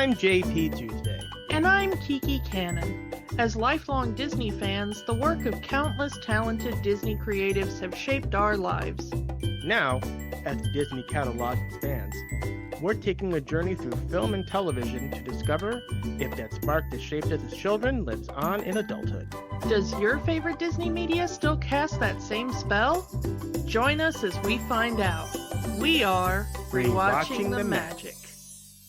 I'm JP Tuesday. And I'm Kiki Cannon. As lifelong Disney fans, the work of countless talented Disney creatives have shaped our lives. Now, as the Disney catalog expands, we're taking a journey through film and television to discover if that spark that shaped us as children lives on in adulthood. Does your favorite Disney media still cast that same spell? Join us as we find out. We are Rewatching the Magic.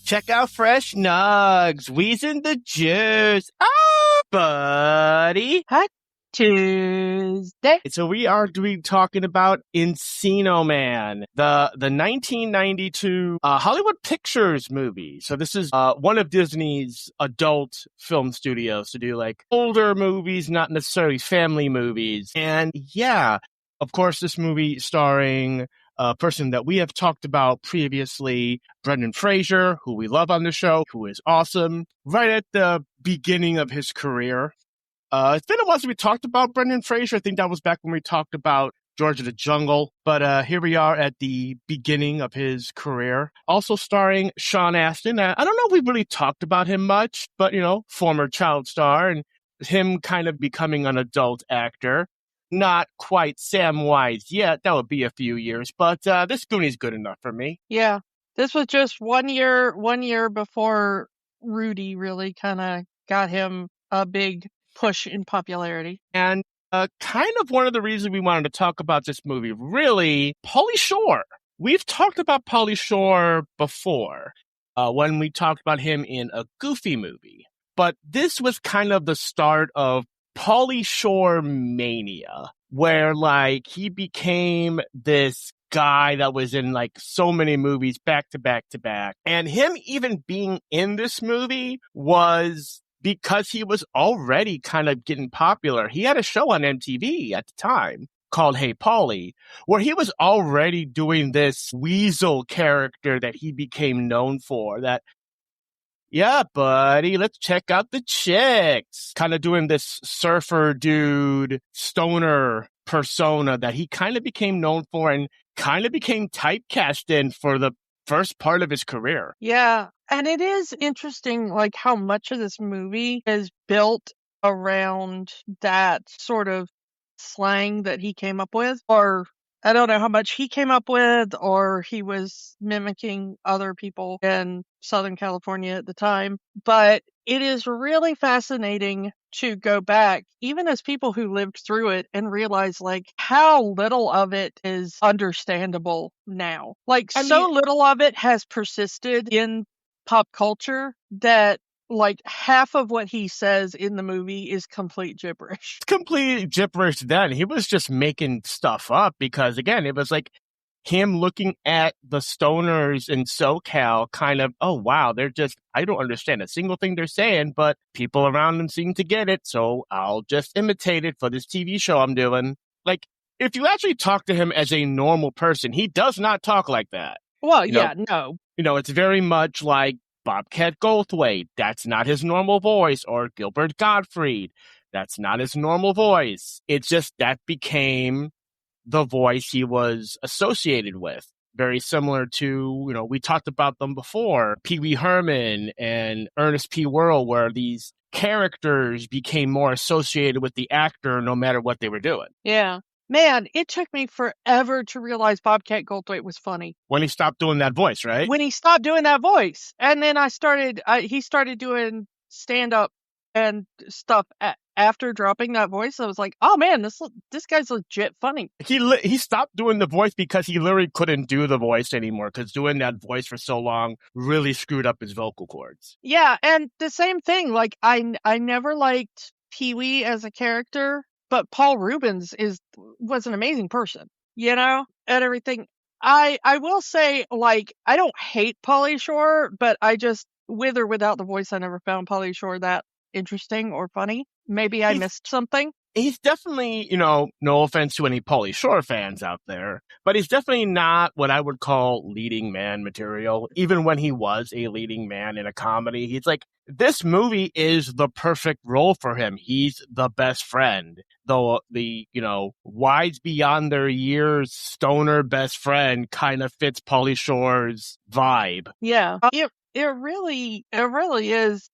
Check out fresh nugs, wheezing the juice. Oh, buddy. Hot Tuesday. So we are talking about Encino Man, the 1992 Hollywood Pictures movie. So this is one of Disney's adult film studios to do like older movies, not necessarily family movies. And yeah, of course, this movie starring a person that we have talked about previously, Brendan Fraser, who we love on the show, who is awesome, right at the beginning of his career. It's been a while since we talked about Brendan Fraser. I think that was back when we talked about George of the Jungle. But here we are at the beginning of his career. Also starring Sean Astin. I don't know if we really talked about him much, but, former child star and him kind of becoming an adult actor. Not quite Samwise yet. That would be a few years. But this Goonie's good enough for me. Yeah. This was just 1 year before Rudy really kind of got him a big push in popularity. And kind of one of the reasons we wanted to talk about this movie, really, Pauly Shore. We've talked about Pauly Shore before when we talked about him in a Goofy movie. But this was kind of the start of Pauly Shore mania, where like he became this guy that was in like so many movies back to back to back. And him even being in this movie was because he was already kind of getting popular. He had a show on MTV at the time called Hey Pauly, where he was already doing this Weasel character that he became known for, that, yeah, buddy, let's check out the chicks. Kind of doing this surfer dude, stoner persona that he kind of became known for and kind of became typecast in for the first part of his career. Yeah. And it is interesting, like, how much of this movie is built around that sort of slang that he came up with, or I don't know how much he came up with, or he was mimicking other people in Southern California at the time. But it is really fascinating to go back, even as people who lived through it, and realize like how little of it is understandable now. Like little of it has persisted in pop culture that like half of what he says in the movie is complete gibberish. Complete gibberish then. He was just making stuff up because, again, it was like him looking at the stoners in SoCal kind of, oh, wow, they're just, I don't understand a single thing they're saying, but people around them seem to get it, so I'll just imitate it for this TV show I'm doing. Like, if you actually talk to him as a normal person, he does not talk like that. Well, no. It's very much like Bobcat Goldthwait, that's not his normal voice, or Gilbert Gottfried, that's not his normal voice. It's just that became the voice he was associated with. Very similar to, we talked about them before, Pee Wee Herman and Ernest P. Worrell, where these characters became more associated with the actor no matter what they were doing. Yeah. Man, it took me forever to realize Bobcat Goldthwait was funny. When he stopped doing that voice, right? When he stopped doing that voice. And then he started doing stand-up and stuff after dropping that voice. I was like, oh man, this guy's legit funny. He stopped doing the voice because he literally couldn't do the voice anymore, because doing that voice for so long really screwed up his vocal cords. Yeah, and the same thing, like I never liked Pee-wee as a character. But Paul Reubens was an amazing person, and everything. I will say, like, I don't hate Pauly Shore, but I just, with or without the voice, I never found Pauly Shore that interesting or funny. Maybe I missed something. He's definitely, no offense to any Pauly Shore fans out there, but he's definitely not what I would call leading man material. Even when he was a leading man in a comedy, he's like, this movie is the perfect role for him. He's the best friend. Though the wise beyond their years stoner best friend kind of fits Pauly Shore's vibe. Yeah. it really is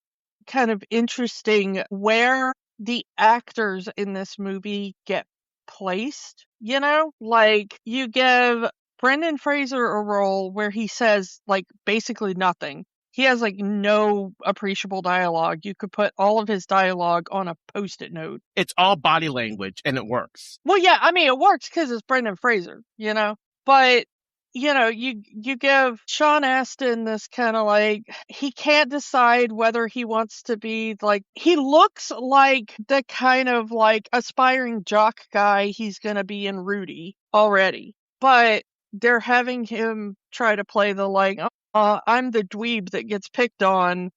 kind of interesting where the actors in this movie get placed, you know? Like, you give Brendan Fraser a role where he says, like, basically nothing. He has, like, no appreciable dialogue. You could put all of his dialogue on a Post-it note. It's all body language, and it works. Well, yeah, I mean, it works because it's Brendan Fraser, you know? But, you know, you give Sean Astin this kind of like, he can't decide whether he wants to be like, he looks like the kind of like aspiring jock guy he's going to be in Rudy already. But they're having him try to play the like, I'm the dweeb that gets picked on,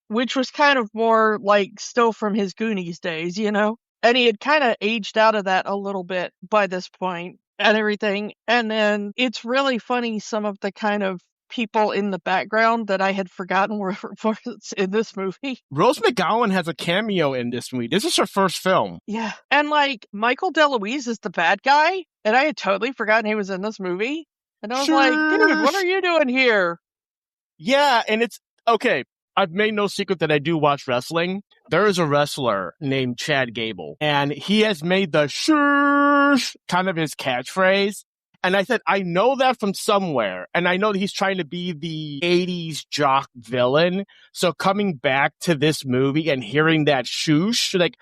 which was kind of more like still from his Goonies days, you know? And he had kind of aged out of that a little bit by this point and everything. And then it's really funny, some of the kind of people in the background that I had forgotten were in this movie. Rose McGowan has a cameo in this movie. This is her first film. Yeah. And like Michael DeLuise is the bad guy. And I had totally forgotten he was in this movie. And I was like, dude, what are you doing here? Yeah, and it's okay. I've made no secret that I do watch wrestling. There is a wrestler named Chad Gable, and he has made the "shush" kind of his catchphrase. And I said, I know that from somewhere, and I know that he's trying to be the 80s jock villain. So coming back to this movie and hearing that "shoosh," like,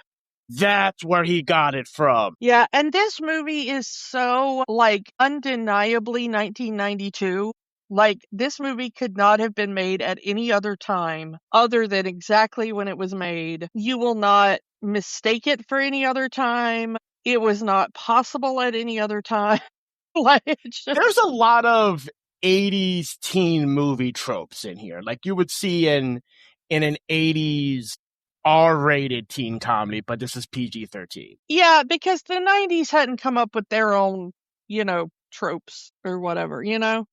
that's where he got it from. Yeah, and this movie is so, like, undeniably 1992. Like, this movie could not have been made at any other time other than exactly when it was made. You will not mistake it for any other time. It was not possible at any other time. Like, There's a lot of 80s teen movie tropes in here. Like you would see in an 80s R-rated teen comedy, but this is PG-13. Yeah, because the 90s hadn't come up with their own, you know, tropes or whatever, you know?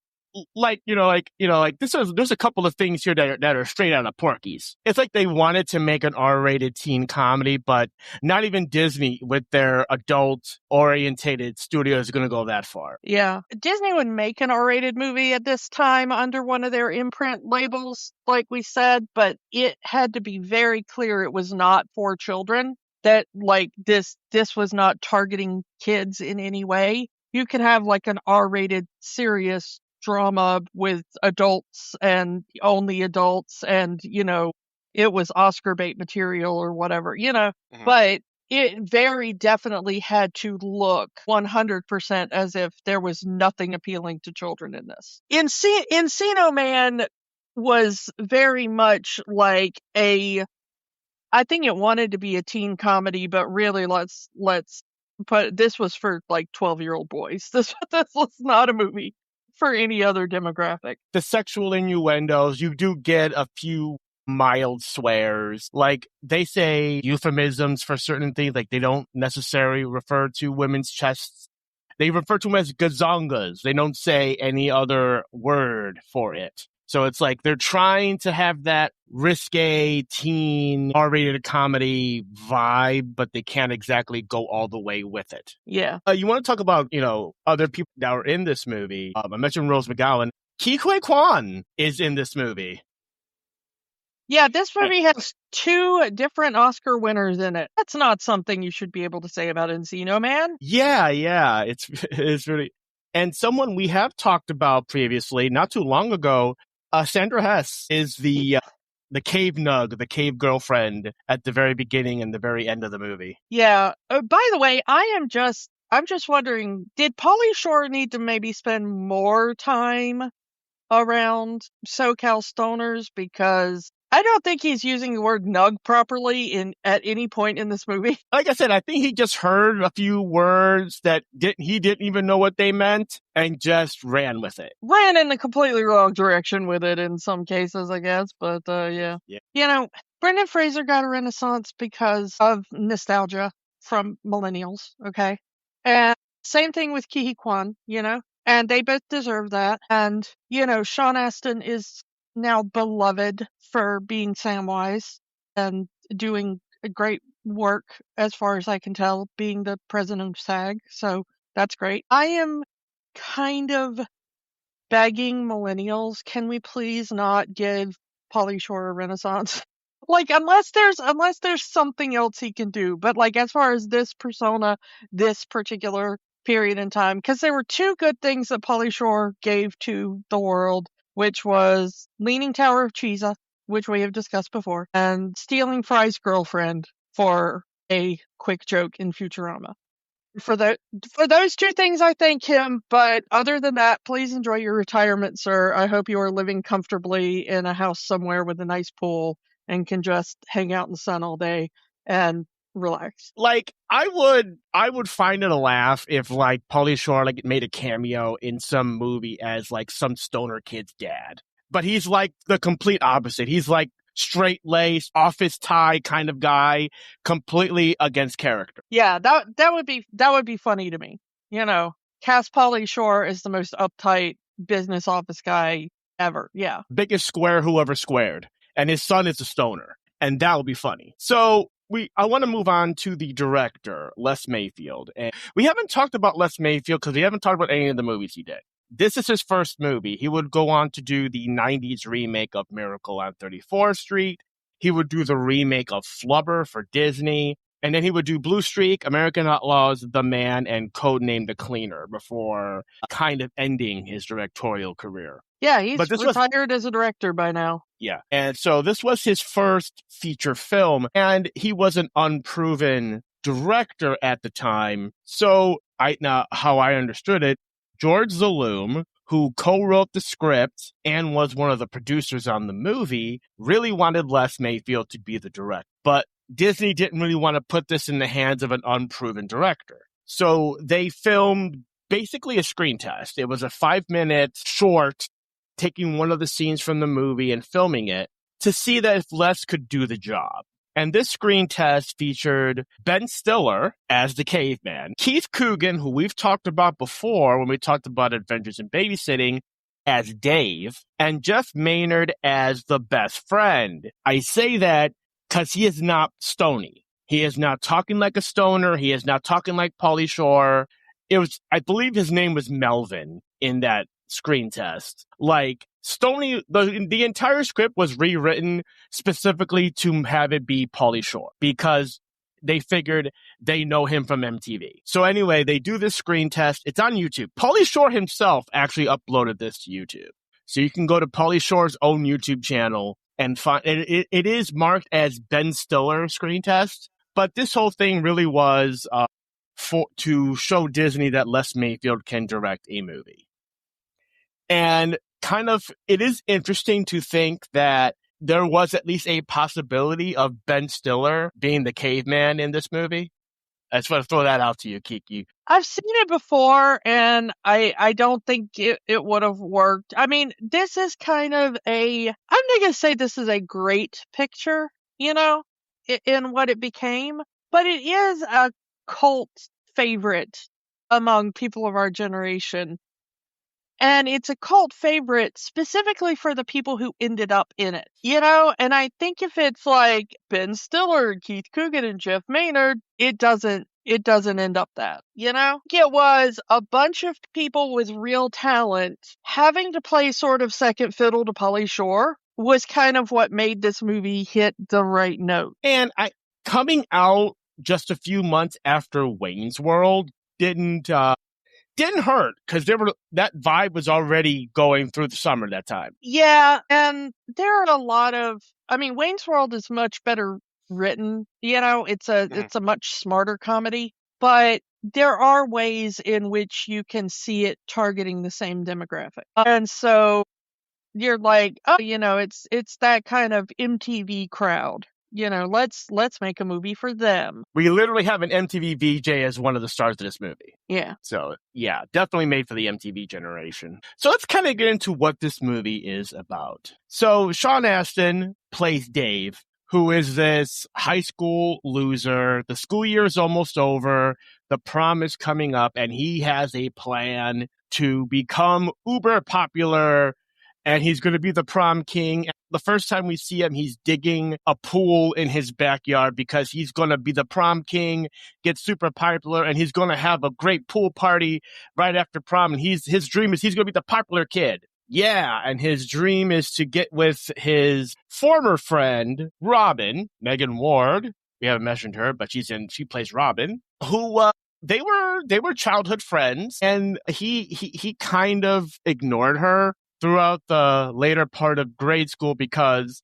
Like there's a couple of things here that are straight out of Porky's. It's like they wanted to make an R-rated teen comedy, but not even Disney with their adult-orientated studio is going to go that far. Yeah. Disney would make an R-rated movie at this time under one of their imprint labels, like we said, but it had to be very clear it was not for children, that like this was not targeting kids in any way. You could have like an R-rated serious drama with adults and only adults, and you know, it was Oscar bait material or whatever, you know. Mm-hmm. But it very definitely had to look 100% as if there was nothing appealing to children in this. Encino Man was very much like I think it wanted to be a teen comedy, but really let's put, this was for like 12-year-old boys. This was not a movie for any other demographic. The sexual innuendos, you do get a few mild swears. Like, they say euphemisms for certain things. Like, they don't necessarily refer to women's chests. They refer to them as gazongas. They don't say any other word for it. So it's like they're trying to have that risque teen R-rated comedy vibe, but they can't exactly go all the way with it. Yeah. You want to talk about, other people that were in this movie. I mentioned Rose McGowan. Ke Huy Quan is in this movie. Yeah, this movie has 2 different Oscar winners in it. That's not something you should be able to say about Encino Man. Yeah. It's really... And someone we have talked about previously, not too long ago, Sandra Hess is the cave nug, the cave girlfriend at the very beginning and the very end of the movie. Yeah. By the way, I'm just wondering, did Pauly Shore need to maybe spend more time around SoCal stoners? Because I don't think he's using the word nug properly at any point in this movie. Like I said, I think he just heard a few words that he didn't even know what they meant and just ran with it. Ran in the completely wrong direction with it in some cases, I guess. But yeah. You know, Brendan Fraser got a renaissance because of nostalgia from millennials. Okay. And same thing with Ke Huy Quan, you know, and they both deserve that. And, you know, Sean Astin is now beloved for being Samwise and doing great work, as far as I can tell, being the president of SAG. So that's great. I am kind of begging millennials, can we please not give Pauly Shore a renaissance. Like, unless there's something else he can do. But, like, as far as this persona, this particular period in time, because there were two good things that Pauly Shore gave to the world, which was Leaning Tower of Cheesa, which we have discussed before, and Stealing Fry's girlfriend for a quick joke in Futurama. For those two things, I thank him. But other than that, please enjoy your retirement, sir. I hope you are living comfortably in a house somewhere with a nice pool and can just hang out in the sun all day and relax. Like, I would find it a laugh if, like, Pauly Shore, like, made a cameo in some movie as, like, some stoner kid's dad. But he's, like, the complete opposite. He's, like, straight-laced, office tie kind of guy, completely against character. Yeah, that would be funny to me. You know, cast Pauly Shore is the most uptight business office guy ever. Yeah. Biggest square whoever squared. And his son is a stoner. And that would be funny. So I want to move on to the director, Les Mayfield. And we haven't talked about Les Mayfield because we haven't talked about any of the movies he did. This is his first movie. He would go on to do the 90s remake of Miracle on 34th Street. He would do the remake of Flubber for Disney. And then he would do Blue Streak, American Outlaws, The Man, and Codename The Cleaner before kind of ending his directorial career. Yeah, he's retired as a director by now. Yeah. And so this was his first feature film, and he was an unproven director at the time. So how I understood it, George Zaloom, who co-wrote the script and was one of the producers on the movie, really wanted Les Mayfield to be the director. But Disney didn't really want to put this in the hands of an unproven director. So they filmed basically a screen test. It was a 5-minute short taking one of the scenes from the movie and filming it to see that if Les could do the job. And this screen test featured Ben Stiller as the caveman, Keith Coogan, who we've talked about before when we talked about Adventures in Babysitting, as Dave, and Jeff Maynard as the best friend. I say that because he is not stony. He is not talking like a stoner. He is not talking like Pauly Shore. I believe his name was Melvin in that screen test. Like, Stony, the entire script was rewritten specifically to have it be Pauly Shore because they figured they know him from MTV. So anyway, they do this screen test. It's on YouTube. Pauly Shore himself actually uploaded this to YouTube. So you can go to Pauly Shore's own YouTube channel and find it is marked as Ben Stiller screen test. But this whole thing really was to show Disney that Les Mayfield can direct a movie. And it is interesting to think that there was at least a possibility of Ben Stiller being the caveman in this movie. I just want to throw that out to you, Kiki. I've seen it before, and I don't think it would have worked. I mean, this is kind of I'm not going to say this is a great picture, in what it became, but it is a cult favorite among people of our generation. And it's a cult favorite specifically for the people who ended up in it, And I think if it's like Ben Stiller, Keith Coogan, and Jeff Maynard, it doesn't end up that, It was a bunch of people with real talent having to play sort of second fiddle to Pauly Shore was kind of what made this movie hit the right note. And coming out just a few months after Wayne's World didn't hurt because that vibe was already going through the summer that time. Yeah, and there are a lot of, Wayne's World is much better written. It's a much smarter comedy, but there are ways in which you can see it targeting the same demographic. And so you're like, oh, it's that kind of MTV crowd. Let's make a movie for them. We literally have an MTV VJ as one of the stars of this movie. Yeah. So, yeah, definitely made for the MTV generation. So let's kind of get into what this movie is about. So Sean Astin plays Dave, who is this high school loser. The school year is almost over. The prom is coming up, and he has a plan to become uber popular, and he's going to be the prom king. The first time we see him, he's digging a pool in his backyard because he's going to be the prom king, get super popular, and he's going to have a great pool party right after prom. And his dream is he's going to be the popular kid. Yeah, and his dream is to get with his former friend, Robin, Megan Ward. We haven't mentioned her, but she plays Robin, who they were childhood friends, and he kind of ignored her throughout the later part of grade school because,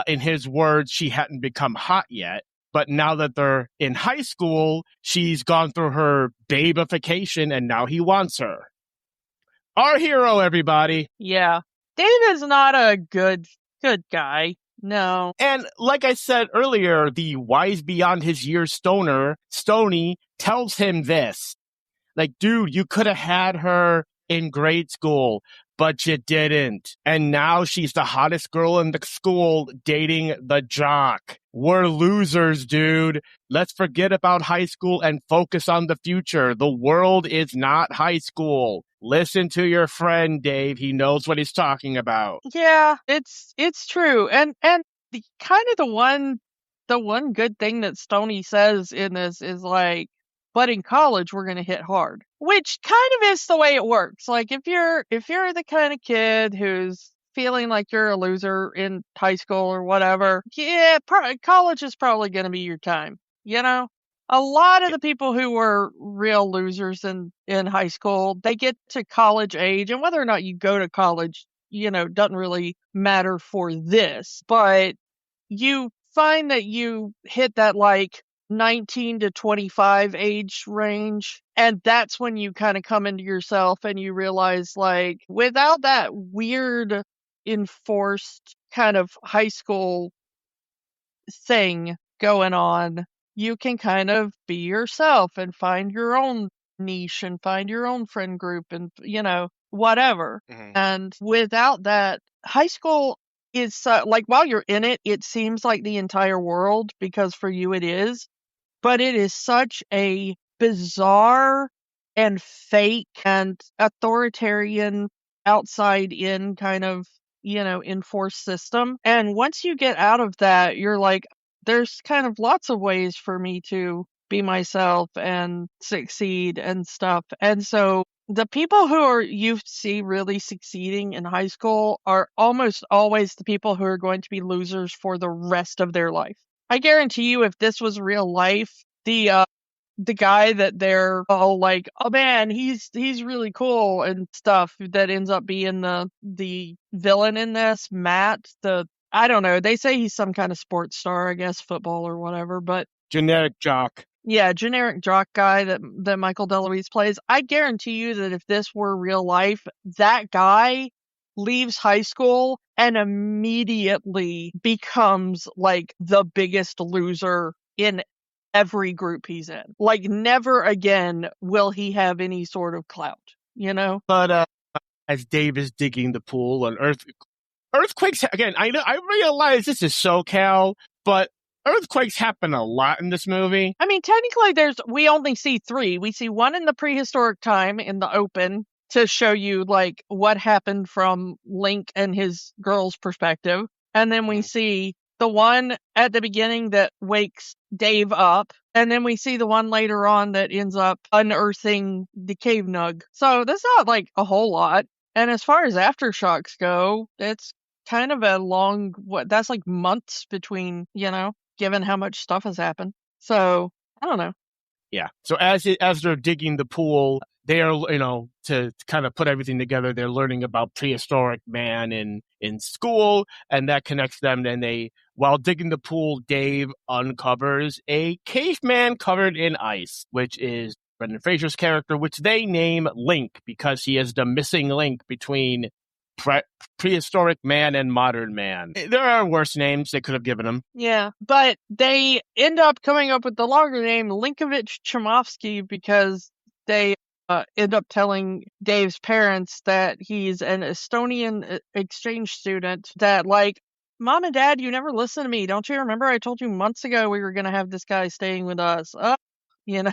in his words, she hadn't become hot yet. But now that they're in high school, she's gone through her babification, and now he wants her. Our hero, everybody. Yeah. Dave is not a good guy. No. And like I said earlier, the wise beyond his years stoner, Stoney, tells him this. Like, dude, you could have had her in grade school, but you didn't. And now she's the hottest girl in the school dating the jock. We're losers, dude. Let's forget about high school and focus on the future. The world is not high school. Listen to your friend, Dave. He knows what he's talking about. Yeah, it's true. And the kind of the one good thing that Stoney says in this is like, but in college we're going to hit hard, which kind of is the way it works. Like if you're the kind of kid who's feeling like you're a loser in high school or whatever, yeah, college is probably going to be your time. You know, a lot of the people who were real losers in high school, they get to college age, and whether or not you go to college, you know, doesn't really matter for this, but you find that you hit that like 19 to 25 age range, and that's when you kind of come into yourself and you realize, like, without that weird enforced kind of high school thing going on, you can kind of be yourself and find your own niche and find your own friend group and, you know, whatever. Mhm. And without that, high school is like, while you're in it, it seems like the entire world, because for you it is, but it is such a bizarre and fake and authoritarian outside in kind of, you know, enforced system. And once you get out of that, you're like, there's kind of lots of ways for me to be myself and succeed and stuff. And so the people who you see really succeeding in high school are almost always the people who are going to be losers for the rest of their life. I guarantee you, if this was real life, the guy that they're all like, oh man, he's really cool and stuff, that ends up being the villain in this, Matt, I don't know, they say he's some kind of sports star, I guess football or whatever, but Generic jock. yeah, generic jock guy that Michael DeLuise plays. I guarantee you that if this were real life, that guy leaves high school and immediately becomes like the biggest loser in every group he's in. Like, never again will he have any sort of clout, you know? But as Dave is digging the pool and earthquakes, again, I realize this is SoCal, but earthquakes happen a lot in this movie. I mean, technically we only see 3. We see one in the prehistoric time in the open to show you like what happened from Link and his girl's perspective. And then we see the one at the beginning that wakes Dave up. And then we see the one later on that ends up unearthing the cave nug. So that's not like a whole lot. And as far as aftershocks go, it's kind of a long, that's like months between, you know, given how much stuff has happened. So I don't know. Yeah. So as they're digging the pool, they are, you know, to kind of put everything together, they're learning about prehistoric man in school, and that connects them. And while digging the pool, Dave uncovers a caveman covered in ice, which is Brendan Fraser's character, which they name Link because he is the missing link between prehistoric man and modern man. There are worse names they could have given him. Yeah, but they end up coming up with the longer name Linkovich Chomovsky because they end up telling Dave's parents that he's an Estonian exchange student, that like, Mom and Dad, you never listened to me. Don't you remember I told you months ago we were going to have this guy staying with us? You know.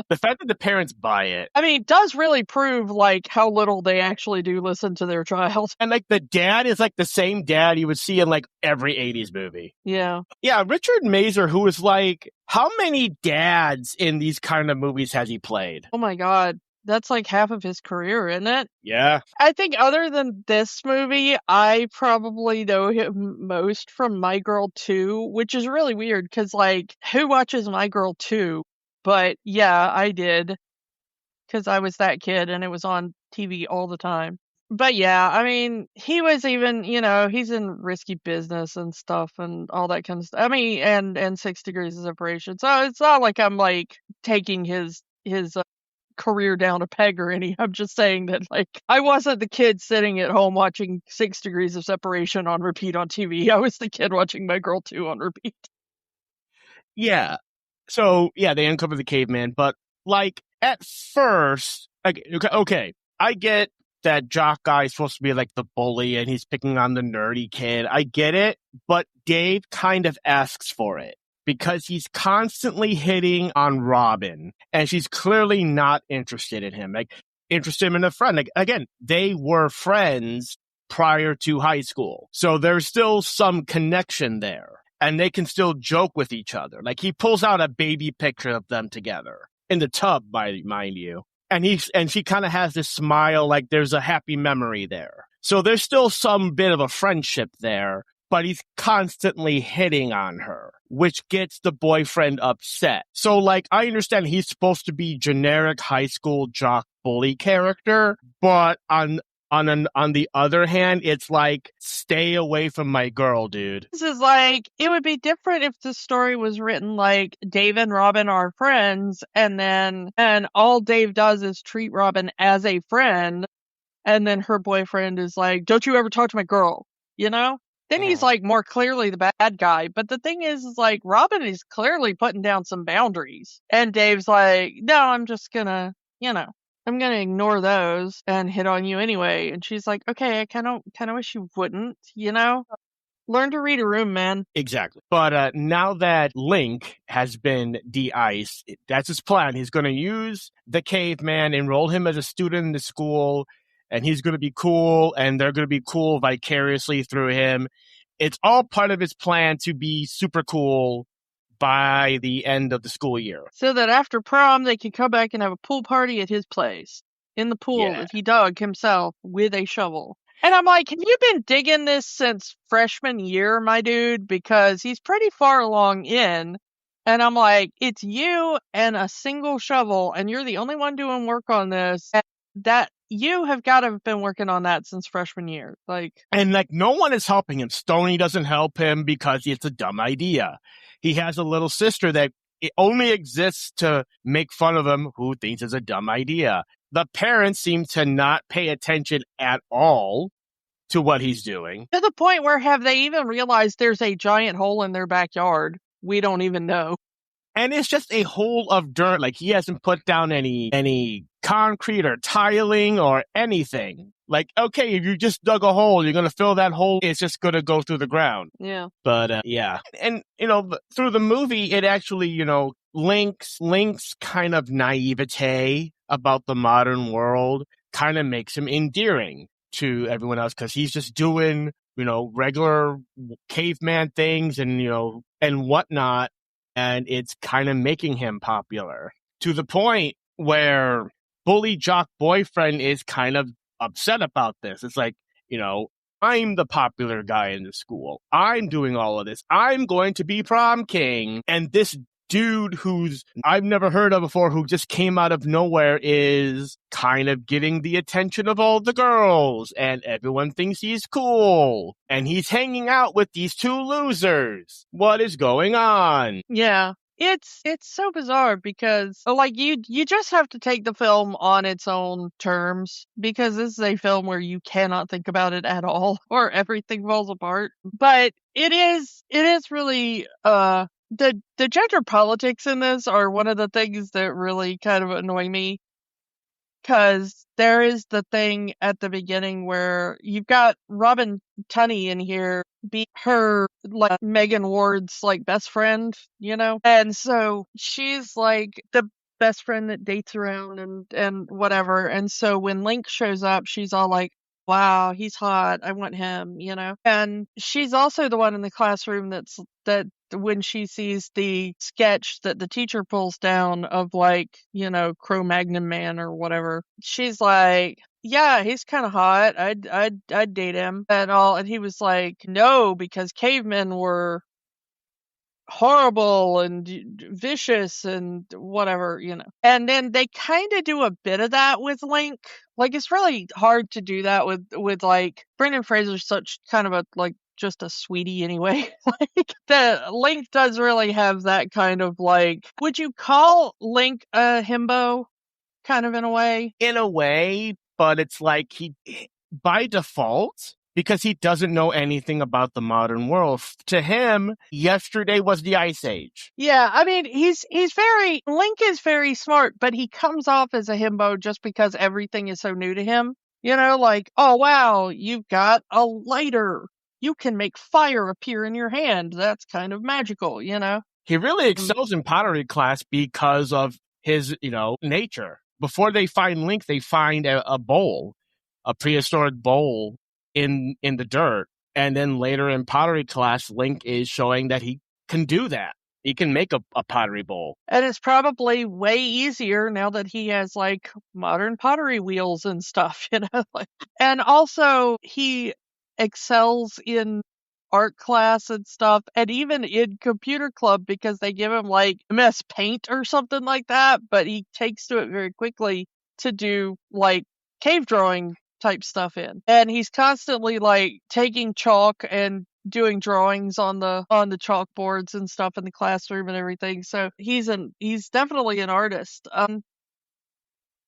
The fact that the parents buy it, I mean, it does really prove like how little they actually do listen to their child. And like the dad is like the same dad you would see in like every 80s movie. Yeah. Yeah, Richard Mazer, who is like, how many dads in these kind of movies has he played? Oh my God. That's like half of his career, isn't it? Yeah. I think other than this movie, I probably know him most from My Girl 2, which is really weird because, like, who watches My Girl 2? But yeah, I did because I was that kid and it was on TV all the time. But yeah, I mean, he was even, he's in Risky Business and stuff and all that kind of stuff. I mean, and 6 Degrees of Separation. So it's not like I'm like taking his career down a peg or any. I'm just saying that, like, I wasn't the kid sitting at home watching 6 Degrees of Separation on repeat on TV. I was the kid watching My Girl 2 on repeat. Yeah. So, yeah, they uncover the caveman, but, like, at first, like, okay, I get that jock guy is supposed to be, like, the bully, and he's picking on the nerdy kid. I get it, but Dave kind of asks for it, because he's constantly hitting on Robin, and she's clearly not interested in him. Like, interested in a friend. Like, again, they were friends prior to high school, so there's still some connection there. And they can still joke with each other. Like, he pulls out a baby picture of them together in the tub, mind you. And she kind of has this smile, like there's a happy memory there. So there's still some bit of a friendship there, but he's constantly hitting on her, which gets the boyfriend upset. So, like, I understand he's supposed to be generic high school jock bully character, but on the other hand, it's like, stay away from my girl, dude. This is like, it would be different if the story was written like Dave and Robin are friends, and all Dave does is treat Robin as a friend, and then her boyfriend is like, don't you ever talk to my girl, Then he's like more clearly the bad guy. But the thing is like, Robin is clearly putting down some boundaries. And Dave's like, no, I'm just gonna, I'm gonna ignore those and hit on you anyway. And she's like, okay, I kind of wish you wouldn't, Learn to read a room, man. Exactly. But now that Link has been de-iced, that's his plan. He's going to use the caveman, enroll him as a student in the school, and he's going to be cool, and they're going to be cool vicariously through him. It's all part of his plan to be super cool by the end of the school year. So that after prom, they can come back and have a pool party at his place. In the pool that he dug himself with a shovel. And I'm like, have you been digging this since freshman year, my dude? Because he's pretty far along in. And I'm like, it's you and a single shovel, and you're the only one doing work on this. And that you have got to have been working on that since freshman year. And no one is helping him. Stoney doesn't help him because it's a dumb idea. He has a little sister that it only exists to make fun of him, who thinks it's a dumb idea. The parents seem to not pay attention at all to what he's doing. To the point where, have they even realized there's a giant hole in their backyard? We don't even know. And it's just a hole of dirt. Like, he hasn't put down any concrete or tiling or anything. Like, okay, if you just dug a hole, you're going to fill that hole. It's just going to go through the ground. Yeah. But, yeah. And, through the movie, it actually, Link's kind of naivete about the modern world kind of makes him endearing to everyone else, because he's just doing, regular caveman things and, and whatnot. And it's kind of making him popular to the point where bully jock boyfriend is kind of upset about this. It's like, I'm the popular guy in the school. I'm doing all of this. I'm going to be prom king. And this dude who's I've never heard of before, who just came out of nowhere, is kind of getting the attention of all the girls, and everyone thinks he's cool, and he's hanging out with these two losers. What is going on? Yeah. It's so bizarre because, like, you just have to take the film on its own terms, because this is a film where you cannot think about it at all or everything falls apart. But it is really the gender politics in this are one of the things that really kind of annoy me, because there is the thing at the beginning where you've got Robin Tunney in here be her, like, Megan Ward's, like, best friend, and so she's like the best friend that dates around and whatever. And so when Link shows up, she's all like, wow, he's hot. I want him, And she's also the one in the classroom that when she sees the sketch that the teacher pulls down of like, Cro-Magnon Man or whatever, she's like, yeah, he's kind of hot. I'd date him and all. And he was like, no, because cavemen were horrible and vicious and whatever, And then they kind of do a bit of that with Link. Like, it's really hard to do that with like Brendan Fraser's such kind of a like just a sweetie anyway. Like the Link does really have that kind of like, would you call Link a himbo kind of in a way? In a way, but it's like by default, because he doesn't know anything about the modern world. To him, yesterday was the Ice Age. Yeah, I mean, Link is very smart, but he comes off as a himbo just because everything is so new to him. Like, oh wow, you've got a lighter. You can make fire appear in your hand. That's kind of magical, He really excels in pottery class because of his, nature. Before they find Link, they find a bowl, a prehistoric bowl in the dirt. And then later in pottery class, Link is showing that he can do that. He can make a pottery bowl. And it's probably way easier now that he has like modern pottery wheels and stuff, And also he excels in art class and stuff, and even in computer club because they give him like MS Paint or something like that, but he takes to it very quickly to do like cave drawing type stuff in. And he's constantly like taking chalk and doing drawings on the chalkboards and stuff in the classroom and everything. So he's definitely an artist.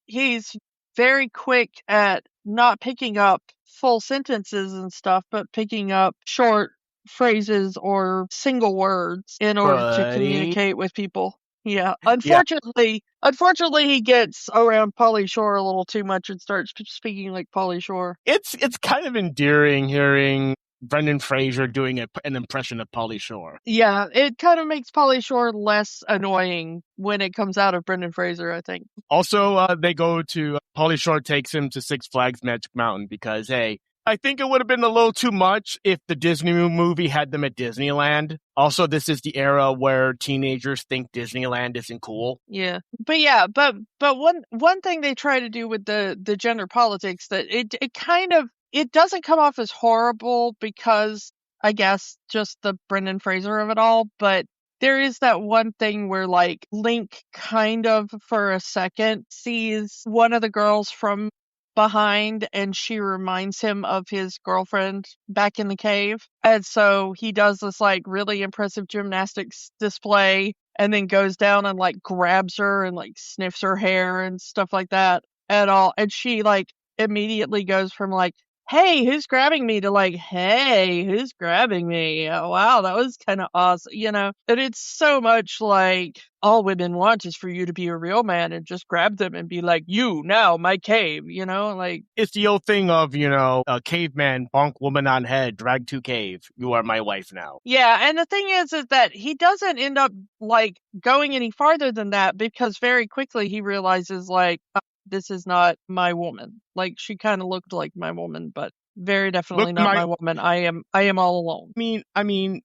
He's very quick at not picking up full sentences and stuff, but picking up short phrases or single words in order to communicate with people. Yeah. Unfortunately, he gets around Pauly Shore a little too much and starts speaking like Pauly Shore. It's kind of endearing hearing Brendan Fraser doing an impression of Pauly Shore. Yeah, it kind of makes Pauly Shore less annoying when it comes out of Brendan Fraser, I think. Also, Pauly Shore takes him to Six Flags Magic Mountain because, hey, I think it would have been a little too much if the Disney movie had them at Disneyland. Also, this is the era where teenagers think Disneyland isn't cool. Yeah. But one thing they try to do with the gender politics that it doesn't come off as horrible because I guess just the Brendan Fraser of it all, but there is that one thing where like Link kind of for a second sees one of the girls from behind and she reminds him of his girlfriend back in the cave. And so he does this like really impressive gymnastics display and then goes down and like grabs her and like sniffs her hair and stuff like that and all. And she like immediately goes from like, hey, who's grabbing me to like, hey, who's grabbing me? Oh, wow, that was kind of awesome, And it's so much like all women want is for you to be a real man and just grab them and be like, you now, my cave, like. It's the old thing of, a caveman, bonk woman on head, drag to cave. You are my wife now. Yeah, and the thing is that he doesn't end up like going any farther than that because very quickly he realizes like, this is not my woman. Like she kind of looked like my woman, but very definitely not my woman. I am all alone. I mean,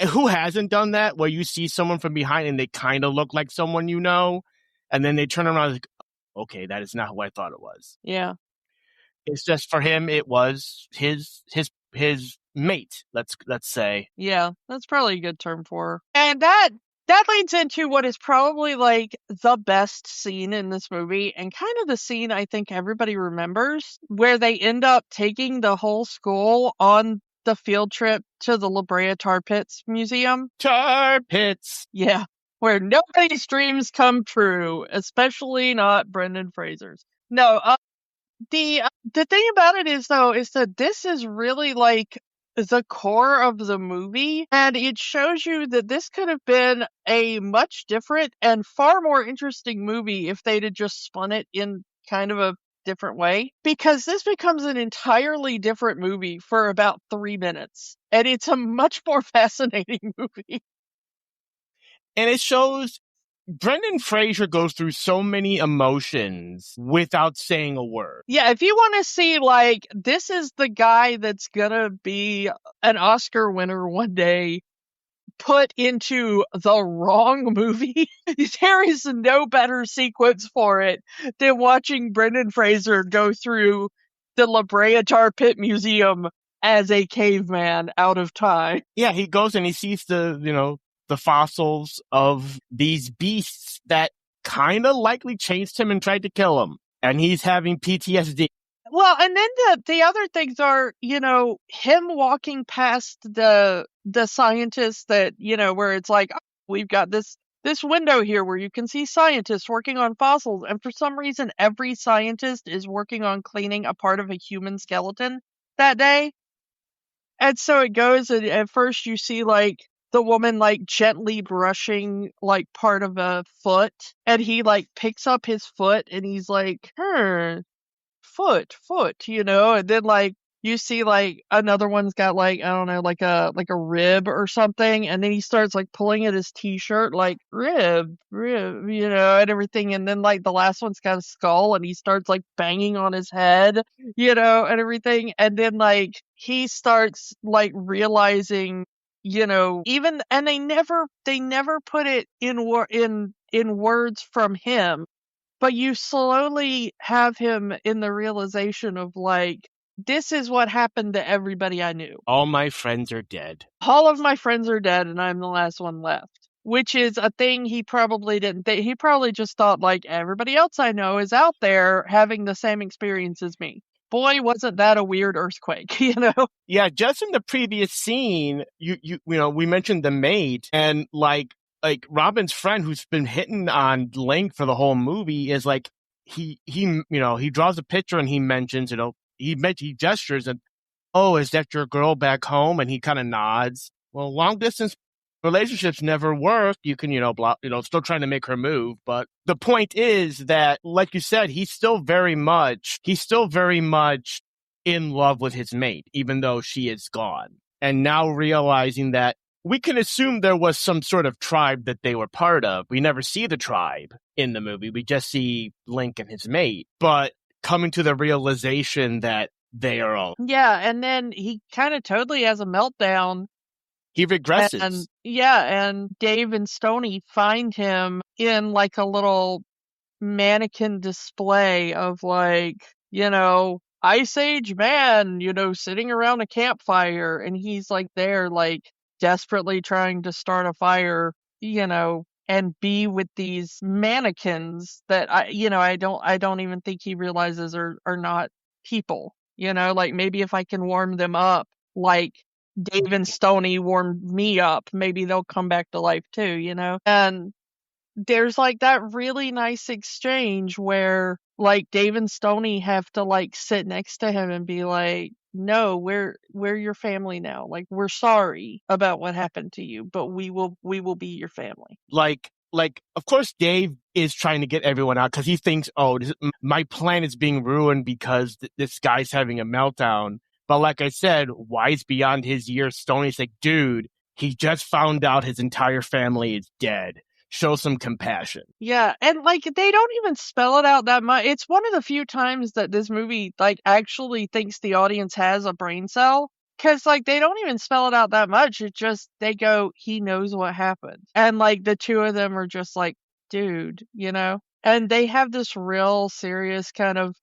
who hasn't done that where you see someone from behind and they kind of look like someone and then they turn around and like, okay, that is not who I thought it was. Yeah. It's just for him it was his mate, let's say. Yeah, that's probably a good term for her. And that leads into what is probably like the best scene in this movie and kind of the scene I think everybody remembers where they end up taking the whole school on the field trip to the La Brea Tar Pits Museum. Tar Pits! Yeah, where nobody's dreams come true, especially not Brendan Fraser's. No, the thing about it is that this is really like the core of the movie, and it shows you that this could have been a much different and far more interesting movie if they'd have just spun it in kind of a different way, because this becomes an entirely different movie for about 3 minutes, and it's a much more fascinating movie. And it shows Brendan Fraser goes through so many emotions without saying a word. Yeah, if you want to see, like, this is the guy that's gonna be an Oscar winner one day, put into the wrong movie, there is no better sequence for it than watching Brendan Fraser go through the La Brea Tar Pit Museum as a caveman out of time. Yeah, he goes and he sees the fossils of these beasts that kind of likely chased him and tried to kill him. And he's having PTSD. Well, and then the other things are, him walking past the scientists that, where it's like, oh, we've got this window here where you can see scientists working on fossils. And for some reason, every scientist is working on cleaning a part of a human skeleton that day. And so it goes, and at first you see, like, the woman, like, gently brushing, like, part of a foot. And he, like, picks up his foot and he's like, foot, and then, like, you see, like, another one's got, like, I don't know, like a rib or something, and then he starts, like, pulling at his t-shirt, like, rib, and everything, and then, like, the last one's got a skull, and he starts, like, banging on his head, and everything, and then, like, he starts, like, realizing, even, and they never put it in words from him, but you slowly have him in the realization of, like, this is what happened to everybody I knew. All my friends are dead. All of my friends are dead, and I'm the last one left. Which is a thing he probably didn't think. He probably just thought, like, everybody else I know is out there having the same experience as me. Boy, wasn't that a weird earthquake, Yeah, just in the previous scene, we mentioned the maid, and like Robin's friend who's been hitting on Link for the whole movie is like he draws a picture and he mentions, he gestures and, oh, is that your girl back home? And he kind of nods. Well, long distance relationships never work. You can, still trying to make her move. But the point is that, like you said, he's still very much in love with his mate, even though she is gone. And now realizing that we can assume there was some sort of tribe that they were part of. We never see the tribe in the movie. We just see Link and his mate. But coming to the realization that they are all... Yeah, and then he kind of totally has a meltdown. He regresses. And Dave and Stoney find him in, like, a little mannequin display of, like, Ice Age man, sitting around a campfire, and he's, like, there, like, desperately trying to start a fire, and be with these mannequins that I don't even think he realizes are not people, like, maybe if I can warm them up, like Dave and Stoney warmed me up, maybe they'll come back to life too, and there's, like, that really nice exchange where, like, Dave and Stoney have to, like, sit next to him and be like, no, we're your family now. Like, we're sorry about what happened to you, but we will be your family. Like, of course, Dave is trying to get everyone out because he thinks, oh, my plan is being ruined because this guy's having a meltdown. But like I said, wise beyond his years, Stoney's like, dude, he just found out his entire family is dead. Show some compassion. Yeah, and, like, they don't even spell it out that much. It's one of the few times that this movie, like, actually thinks the audience has a brain cell. Because, like, they don't even spell it out that much. It just, they go, he knows what happened. And, like, the two of them are just like, dude, And they have this real serious kind of,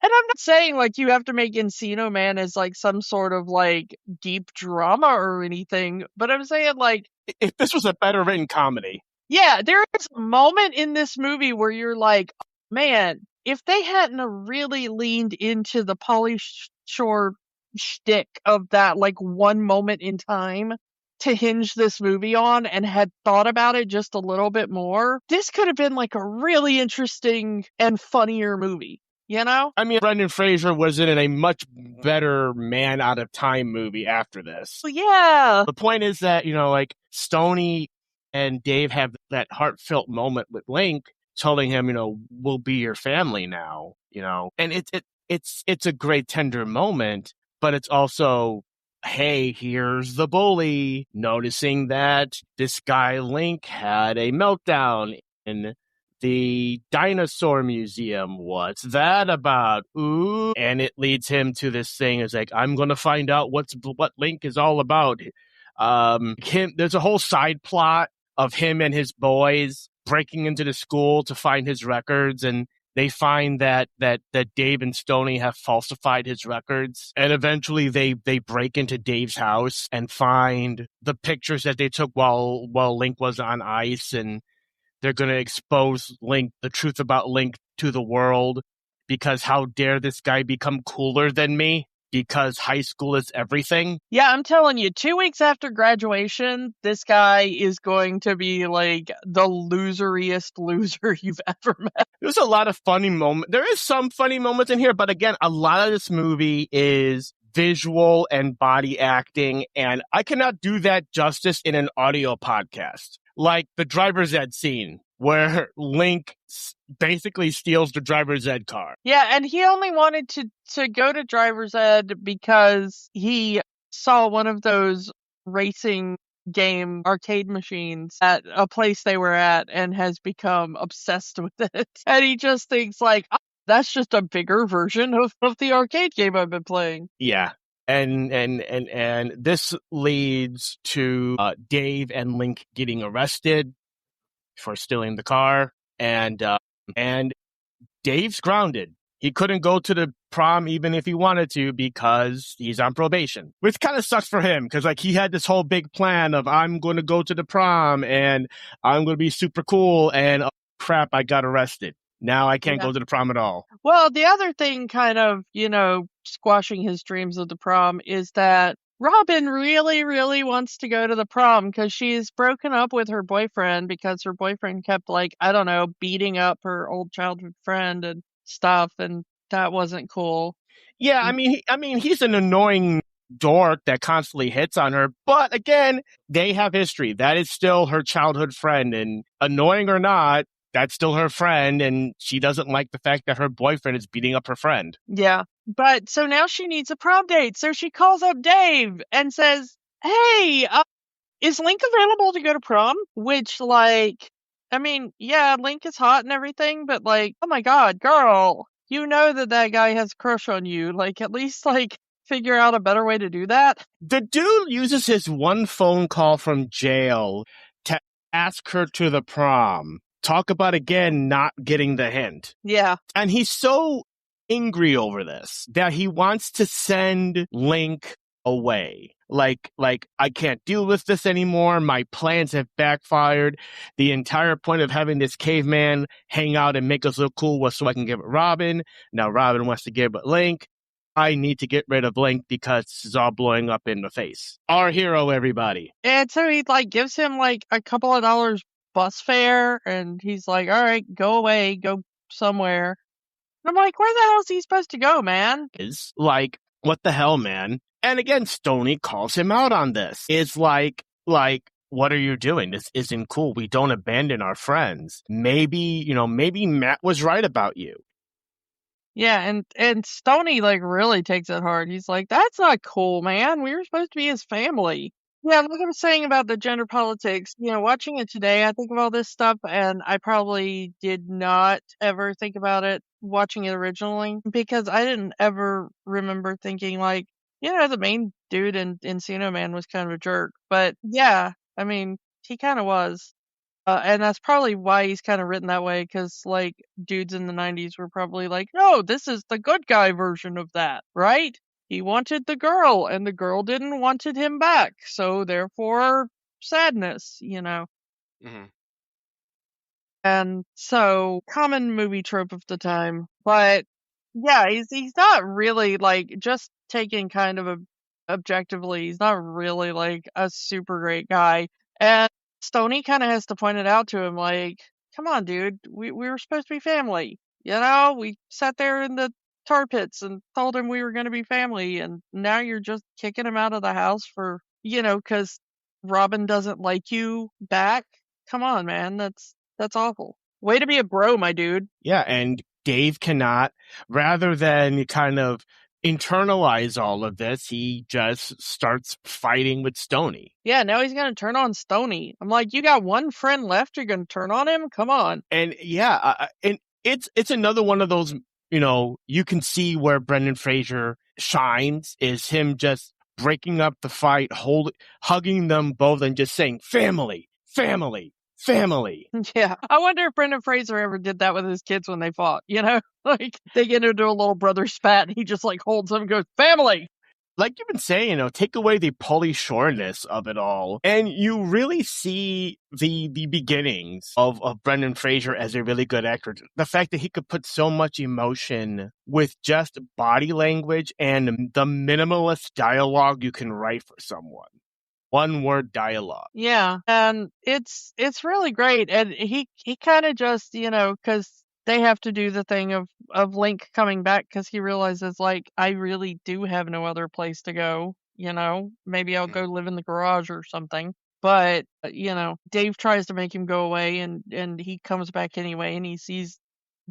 and I'm not saying, like, you have to make Encino Man as, like, some sort of, like, deep drama or anything, but I'm saying, like, if this was a better written comedy. Yeah, there is a moment in this movie where you're like, man, if they hadn't really leaned into the Pauly Shore shtick of that, like, one moment in time to hinge this movie on and had thought about it just a little bit more, this could have been, like, a really interesting and funnier movie. I mean, Brendan Fraser was in a much better Man Out of Time movie after this. Yeah. The point is that, like, Stoney and Dave have that heartfelt moment with Link telling him, we'll be your family now, and it's a great tender moment, but it's also, hey, here's the bully noticing that this guy Link had a meltdown. in the dinosaur museum. What's that about? Ooh. And it leads him to this thing. It's like, I'm going to find out what Link is all about. There's a whole side plot of him and his boys breaking into the school to find his records, and they find that Dave and Stoney have falsified his records. And eventually they break into Dave's house and find the pictures that they took while Link was on ice, and they're going to expose the truth about Link to the world, because how dare this guy become cooler than me? Because high school is everything. Yeah, I'm telling you, 2 weeks after graduation, this guy is going to be like the loseriest loser you've ever met. There's a lot of funny moments. There is some funny moments in here, but again, a lot of this movie is visual and body acting, and I cannot do that justice in an audio podcast. Like the driver's ed scene where Link basically steals the driver's ed car. Yeah, and he only wanted to go to driver's ed because he saw one of those racing game arcade machines at a place they were at and has become obsessed with it. And he just thinks like, oh, that's just a bigger version of the arcade game I've been playing. Yeah. And this leads to Dave and Link getting arrested for stealing the car, and Dave's grounded. He couldn't go to the prom even if he wanted to because he's on probation, which kind of sucks for him because like he had this whole big plan of I'm going to go to the prom and I'm going to be super cool, and oh, crap, I got arrested. Now I can't go to the prom at all. Well, the other thing kind of, squashing his dreams of the prom is that Robin really, really wants to go to the prom because she's broken up with her boyfriend because her boyfriend kept, beating up her old childhood friend and stuff, and that wasn't cool. Yeah, I mean, he's an annoying dork that constantly hits on her, but again, they have history. That is still her childhood friend, and annoying or not, that's still her friend, and she doesn't like the fact that her boyfriend is beating up her friend. Yeah, but so now she needs a prom date, so she calls up Dave and says, hey, is Link available to go to prom? Which, Link is hot and everything, but oh my god, girl, you know that guy has a crush on you. At least, figure out a better way to do that. The dude uses his one phone call from jail to ask her to the prom. Talk about, again, not getting the hint. Yeah. And he's so angry over this that he wants to send Link away. Like, I can't deal with this anymore. My plans have backfired. The entire point of having this caveman hang out and make us look cool was so I can give it Robin. Now Robin wants to give it Link. I need to get rid of Link because this is all blowing up in the face. Our hero, everybody. And so he gives him a couple of dollars bus fare, and he's like, all right, go away, go somewhere. And I'm like, where the hell is he supposed to go, man? Is like, what the hell, man? And again, Stoney calls him out on this. It's like, what are you doing? This isn't cool. We don't abandon our friends. Maybe Matt was right about you. Yeah, and Stoney really takes it hard. He's like, that's not cool, man. We were supposed to be his family. Yeah, like I was saying about the gender politics, watching it today, I think of all this stuff, and I probably did not ever think about it watching it originally, because I didn't ever remember thinking the main dude in Encino Man was kind of a jerk. But yeah, I mean, he kind of was. And that's probably why he's kind of written that way, because dudes in the 90s were probably like, no, this is the good guy version of that, right? He wanted the girl, and the girl didn't wanted him back, so therefore sadness, Mm-hmm. And so common movie trope of the time, but yeah, he's not really just taken kind of objectively. He's not really a super great guy, and Stoney kind of has to point it out to him, come on, dude, we were supposed to be family. We sat there in the tar pits and told him we were going to be family, and now you're just kicking him out of the house for, because Robin doesn't like you back. Come on, man, that's awful. Way to be a bro, my dude. Yeah, and Dave cannot, rather than kind of internalize all of this, he just starts fighting with Stoney. Yeah, now he's going to turn on Stoney. I'm like, you got one friend left, you're going to turn on him? Come on. And yeah, and it's another one of those, you can see where Brendan Fraser shines is him just breaking up the fight, hugging them both and just saying, family, family, family. Yeah. I wonder if Brendan Fraser ever did that with his kids when they fought, Like, they get into a little brother spat and he just, like, holds them and goes, family! Like you've been saying, take away the Pauly Shore-ness of it all, and you really see the beginnings of Brendan Fraser as a really good actor. The fact that he could put so much emotion with just body language and the minimalist dialogue you can write for someone. One-word dialogue. Yeah, and it's really great, and he kind of just, because they have to do the thing of Link coming back because he realizes, like, I really do have no other place to go, Maybe I'll go live in the garage or something. But, Dave tries to make him go away, and he comes back anyway, and he sees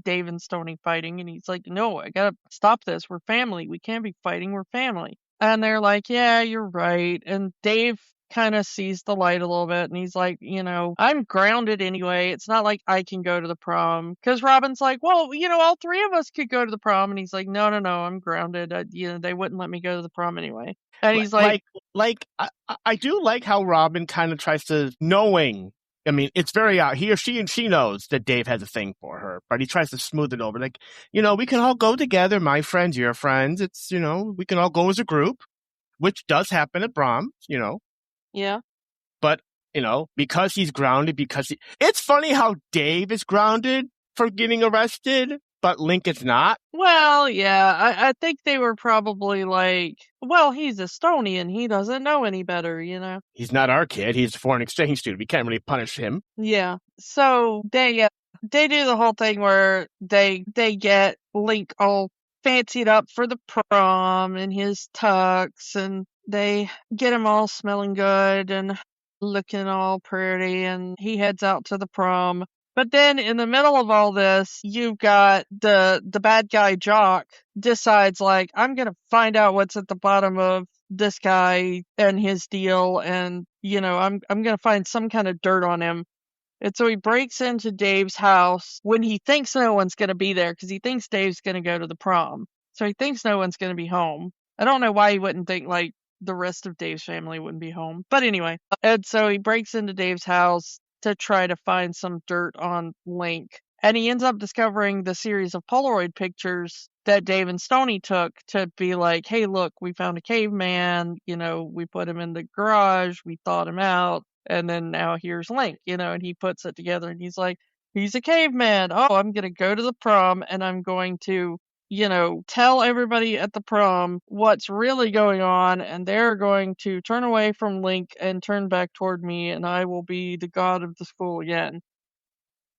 Dave and Stoney fighting, and he's like, no, I gotta stop this. We're family. We can't be fighting. We're family. And they're like, yeah, you're right. And Dave kind of sees the light a little bit, and he's like, I'm grounded anyway. It's not like I can go to the prom. Because Robin's like, well, all three of us could go to the prom. And he's like, no, I'm grounded. They wouldn't let me go to the prom anyway. And he's like I do like how Robin kind of tries to, knowing, I mean, it's very he or she knows that Dave has a thing for her, but he tries to smooth it over. Like, we can all go together, my friends, your friends. It's, we can all go as a group, which does happen at prom, Yeah. But, because he's grounded, it's funny how Dave is grounded for getting arrested, but Link is not. Well, yeah, I think they were probably like, well, he's a Estonian. He doesn't know any better, He's not our kid. He's a foreign exchange student. We can't really punish him. Yeah. So they do the whole thing where they get Link all fancied up for the prom in his tux, and they get him all smelling good and looking all pretty, and he heads out to the prom. But then in the middle of all this, you've got the bad guy Jock decides, like, I'm going to find out what's at the bottom of this guy and his deal, and, I'm going to find some kind of dirt on him. And so he breaks into Dave's house when he thinks no one's going to be there because he thinks Dave's going to go to the prom. So he thinks no one's going to be home. I don't know why he wouldn't think, like, the rest of Dave's family wouldn't be home. But anyway, and so he breaks into Dave's house to try to find some dirt on Link. And he ends up discovering the series of Polaroid pictures that Dave and Stoney took to be like, hey, look, we found a caveman, we put him in the garage, we thawed him out, and then now here's Link, and he puts it together and he's like, he's a caveman. Oh, I'm going to go to the prom and I'm going to, tell everybody at the prom what's really going on, and they're going to turn away from Link and turn back toward me, and I will be the god of the school again.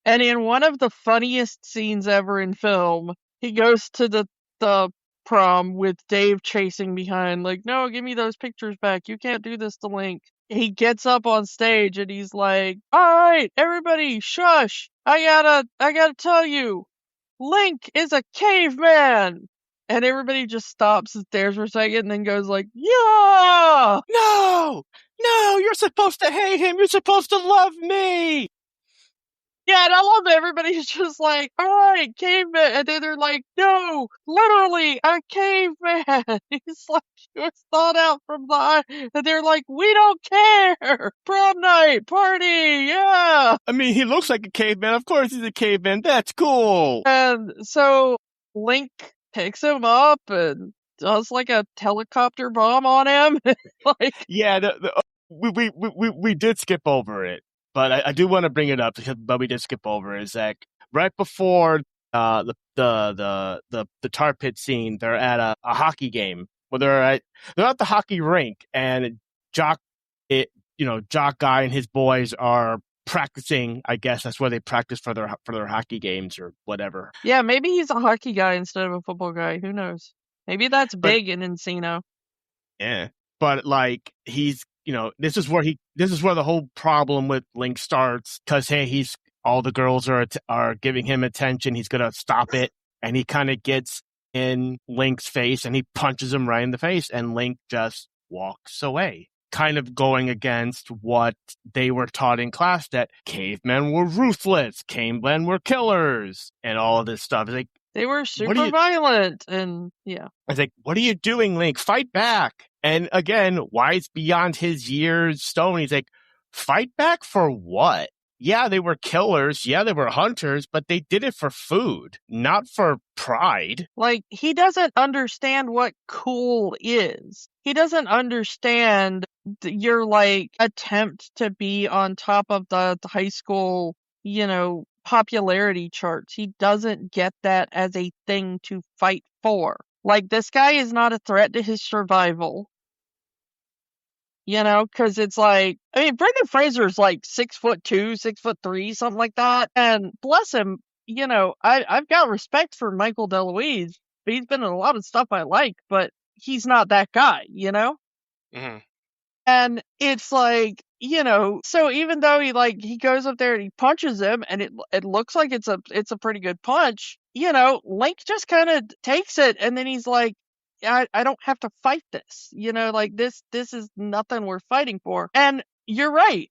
And in one of the funniest scenes ever in film, he goes to the prom with Dave chasing behind, like, no, give me those pictures back. You can't do this to Link. He gets up on stage and he's like, all right, everybody, shush. I gotta tell you, Link is a caveman. And everybody just stops and stares for a second and then goes like, yeah! No, you're supposed to hate him. You're supposed to love me. Yeah, and I love that everybody's just like, all right, caveman. And then they're like, no, literally a caveman. He's like, he was thought out from the eye. And they're like, we don't care. Prom night, party, yeah. I mean, he looks like a caveman. Of course he's a caveman. That's cool. And so Link picks him up and does like a helicopter bomb on him. Like, yeah, we did skip over it. But I do want to bring it up, but we did skip over. Is that right before the tar pit scene? They're at a hockey game. Well, they're at the hockey rink, and Jock Guy and his boys are practicing. I guess that's where they practice for their hockey games or whatever. Yeah, maybe he's a hockey guy instead of a football guy. Who knows? Maybe that's big in Encino. Yeah, but like he's. This is where the whole problem with Link starts, because hey, all the girls are giving him attention. He's gonna stop it, and he kind of gets in Link's face and he punches him right in the face and Link just walks away. Kind of going against what they were taught in class, that cavemen were ruthless, cavemen were killers, and all of this stuff. It's like, they were super violent, and yeah. I was like, what are you doing, Link? Fight back. And again, wise beyond his years, Stone, he's like, fight back for what? Yeah, they were killers. Yeah, they were hunters, but they did it for food, not for pride. Like, he doesn't understand what cool is. He doesn't understand your, like, attempt to be on top of the high school, popularity charts. He doesn't get that as a thing to fight for. Like, this guy is not a threat to his survival. Because it's like, Brendan Fraser's like 6'2", 6'3", something like that. And bless him, I've got respect for Michael DeLuise. He's been in a lot of stuff I like, but he's not that guy, Mm-hmm. And it's like, so even though he goes up there and he punches him and it looks like it's a pretty good punch, Link just kind of takes it and then he's like, I don't have to fight this, this is nothing we're fighting for. And you're right.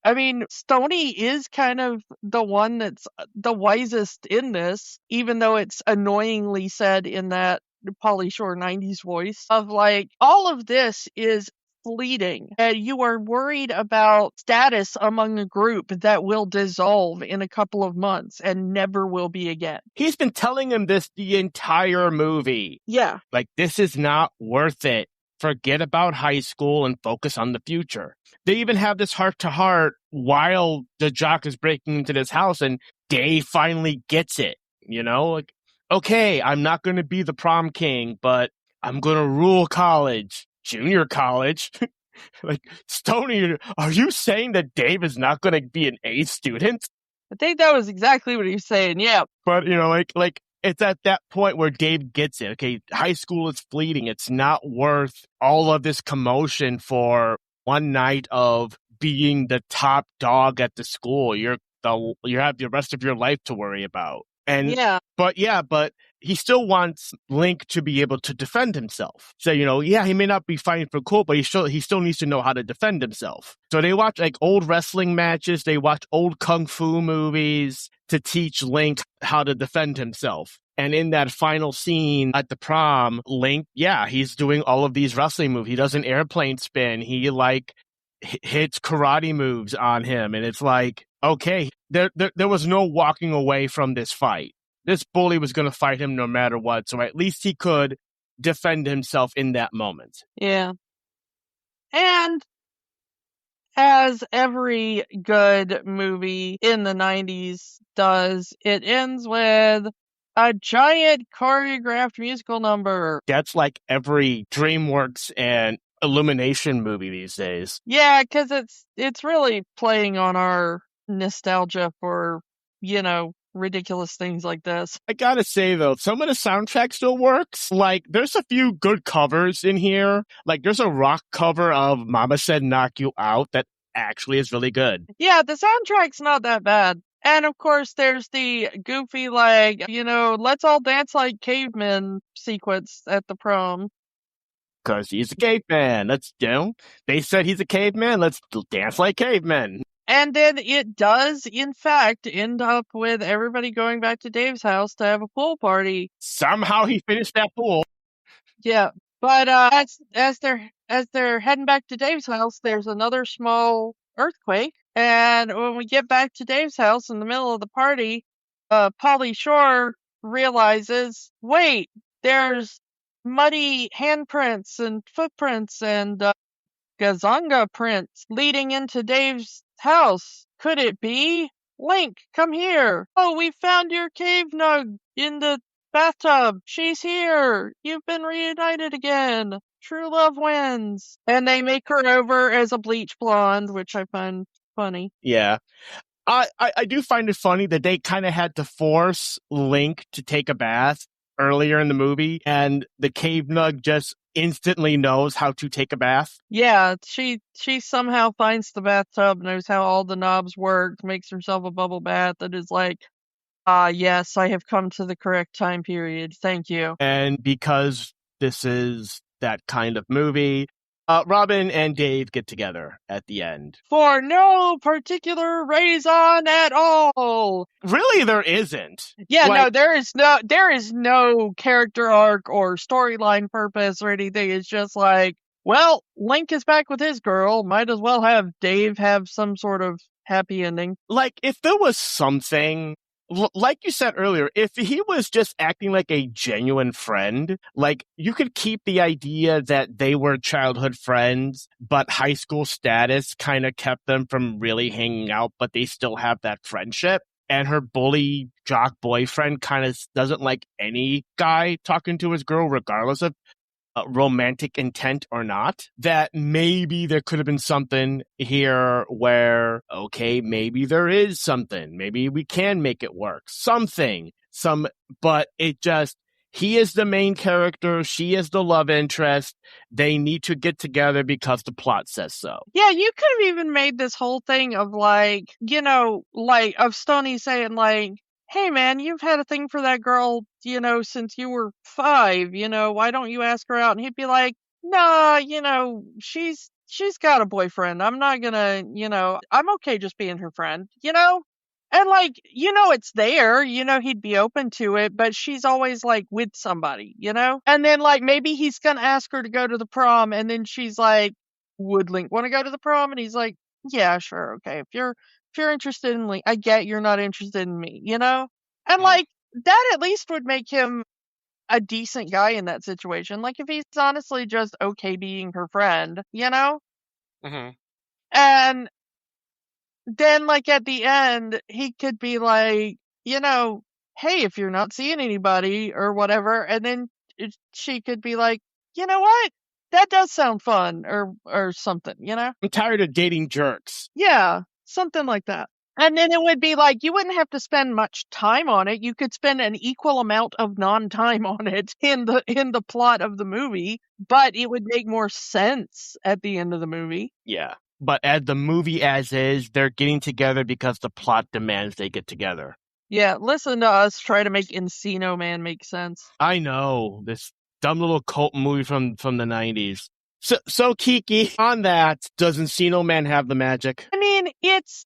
Stoney is kind of the one that's the wisest in this, even though it's annoyingly said in that Pauly Shore 90s voice of like, all of this is fleeting, and you are worried about status among a group that will dissolve in a couple of months and never will be again. He's been telling him this the entire movie. Yeah. Like, this is not worth it. Forget about high school and focus on the future. They even have this heart-to-heart while the jock is breaking into this house, and Dave finally gets it, Like, okay, I'm not going to be the prom king, but I'm going to rule college. Junior college. Like, Stoney, are you saying that Dave is not going to be an A student? I think that was exactly what he was saying, yeah. But, like it's at that point where Dave gets it. Okay, high school is fleeting. It's not worth all of this commotion for one night of being the top dog at the school. You have the rest of your life to worry about. And yeah. But he still wants Link to be able to defend himself. So, he may not be fighting for cool, but he still needs to know how to defend himself. So they watch like old wrestling matches. They watch old kung fu movies to teach Link how to defend himself. And in that final scene at the prom, Link, he's doing all of these wrestling moves. He does an airplane spin. He hits karate moves on him. And it's like, okay, there was no walking away from this fight. This bully was going to fight him no matter what, so at least he could defend himself in that moment. Yeah. And as every good movie in the 90s does, it ends with a giant choreographed musical number. That's like every DreamWorks and Illumination movie these days. Yeah, because it's really playing on our nostalgia for, ridiculous things like this. I gotta say, though, some of the soundtrack still works. Like, there's a few good covers in here. Like, there's a rock cover of Mama Said Knock You Out that actually is really good. Yeah, the soundtrack's not that bad. And, of course, there's the goofy, let's all dance like cavemen sequence at the prom. Because he's a caveman. They said he's a caveman. Let's dance like cavemen. And then it does, in fact, end up with everybody going back to Dave's house to have a pool party. Somehow he finished that pool. Yeah, but as they're heading back to Dave's house, there's another small earthquake. And when we get back to Dave's house in the middle of the party, Pauly Shore realizes, wait, there's muddy handprints and footprints and Gazanga prints leading into Dave's house. Could it be? Link, come here. Oh, we found your cave nug in the bathtub. She's here. You've been reunited again. True love wins. And they make her over as a bleach blonde, which I find funny. Yeah. I do find it funny that they kind of had to force Link to take a bath earlier in the movie, and the cave nug just instantly knows how to take a bath. Yeah, she somehow finds the bathtub, knows how all the knobs work, makes herself a bubble bath that is like Yes, I have come to the correct time period. Thank you. And because this is that kind of movie, Robin and Dave get together at the end. For no particular reason at all. Really, there isn't. Yeah, Like, no, there is no character arc or storyline purpose or anything. It's just like, well, Link is back with his girl. Might as well have Dave have some sort of happy ending. like if there was something, like you said earlier, if he was just acting like a genuine friend, like you could keep the idea that they were childhood friends, but high school status kind of kept them from really hanging out, but they still have that friendship. And her bully jock boyfriend kind of doesn't like any guy talking to his girl, regardless of romantic intent or not, that maybe there could have been something here where, okay, maybe there is something. Maybe we can make it work. But it just, he is the main character. She is the love interest. They need to get together because the plot says so. Yeah, you could have even made this whole thing of like, of Stoney saying like, hey man, you've had a thing for that girl, since you were 5, why don't you ask her out? And he'd be like, nah, she's got a boyfriend. I'm not gonna, I'm okay just being her friend, And like, it's there, he'd be open to it, but she's always like with somebody, And then like maybe he's gonna ask her to go to the prom, and then she's like, would Link want to go to the prom? And he's like, yeah, sure, okay. If you're interested in Link, I get you're not interested in me, And like that at least would make him a decent guy in that situation. Like if he's honestly just okay being her friend, Mm-hmm. And then like at the end, he could be like, hey, if you're not seeing anybody or whatever, and then she could be like, you know what? That does sound fun or something, I'm tired of dating jerks. Yeah, something like that. And then it would be like, you wouldn't have to spend much time on it. You could spend an equal amount of non-time on it in the plot of the movie, but it would make more sense at the end of the movie. Yeah. But as the movie as is, they're getting together because the plot demands they get together. Yeah, listen to us try to make Encino Man make sense. I know, this dumb little cult movie from the 90s. So Kiki, on that, does Encino Man have the magic? I mean, it's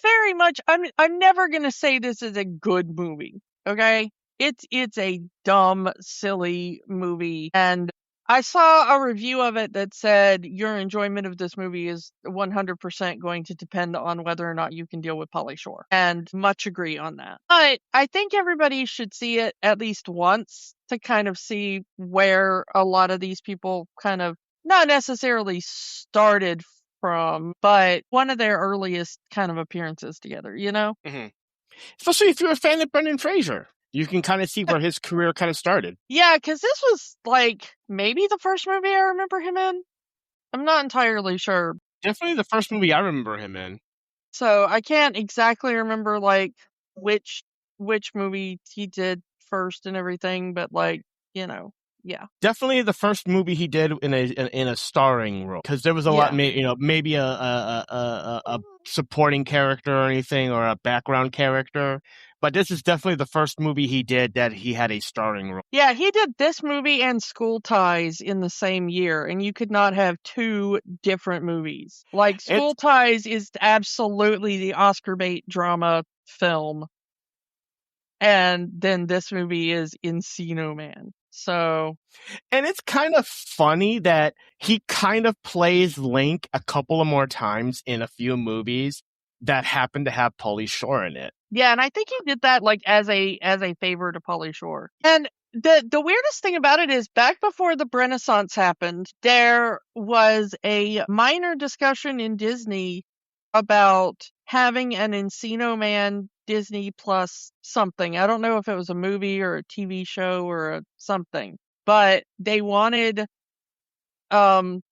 very much, I'm never going to say this is a good movie, okay? It's a dumb, silly movie, and I saw a review of it that said your enjoyment of this movie is 100% going to depend on whether or not you can deal with Pauly Shore, and much agree on that. But I think everybody should see it at least once to kind of see where a lot of these people kind of not necessarily started from, but one of their earliest kind of appearances together, Mm-hmm. Especially if you're a fan of Brendan Fraser. You can kind of see where his career kind of started. Yeah, because this was like maybe the first movie I remember him in. I'm not entirely sure. Definitely the first movie I remember him in. So I can't exactly remember like which movie he did first and everything, but like, yeah. Definitely the first movie he did in a starring role, because there was a lot, maybe a supporting character or anything, or a background character. But this is definitely the first movie he did that he had a starring role. Yeah, he did this movie and School Ties in the same year, and you could not have two different movies. Like, School Ties is absolutely the Oscar bait drama film, and then this movie is Encino Man. So, and it's kind of funny that he kind of plays Link a couple of more times in a few movies that happen to have Pauly Shore in it. Yeah, and I think he did that like as a favor to Pauly Shore. And the weirdest thing about it is back before the Renaissance happened, there was a minor discussion in Disney about having an Encino Man Disney Plus something. I don't know if it was a movie or a TV show or something, but they wanted Sean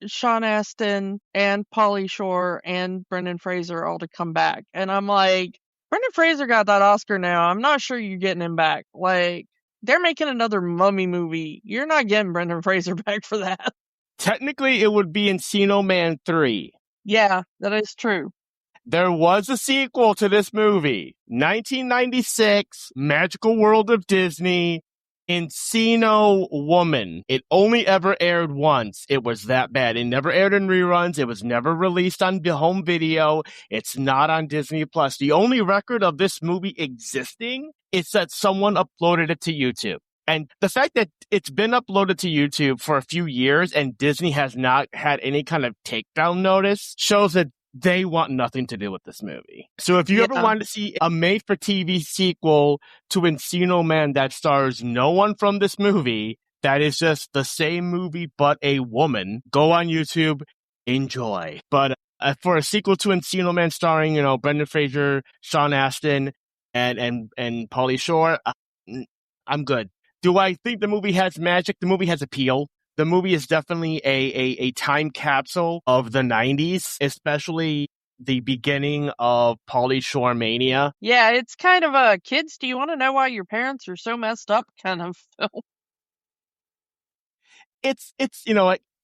Astin and Pauly Shore and Brendan Fraser all to come back. And I'm like, Brendan Fraser got that Oscar now. I'm not sure you're getting him back. Like, they're making another Mummy movie. You're not getting Brendan Fraser back for that. Technically, it would be Encino Man 3. Yeah, that is true. There was a sequel to this movie, 1996, Magical World of Disney, Encino Woman. It only ever aired once. It was that bad. It never aired in reruns. It was never released on home video. It's not on Disney Plus. The only record of this movie existing is that someone uploaded it to YouTube. And the fact that it's been uploaded to YouTube for a few years and Disney has not had any kind of takedown notice shows that they want nothing to do with this movie. So if you ever want to see a made-for-TV sequel to Encino Man that stars no one from this movie, that is just the same movie but a woman, go on YouTube, enjoy. But for a sequel to Encino Man starring, Brendan Fraser, Sean Astin, and Pauly Shore, I'm good. Do I think the movie has magic? The movie has appeal. The movie is definitely a time capsule of the 90s, especially the beginning of Pauly Shore mania. Yeah, it's kind of a kids, do you want to know why your parents are so messed up kind of film. It's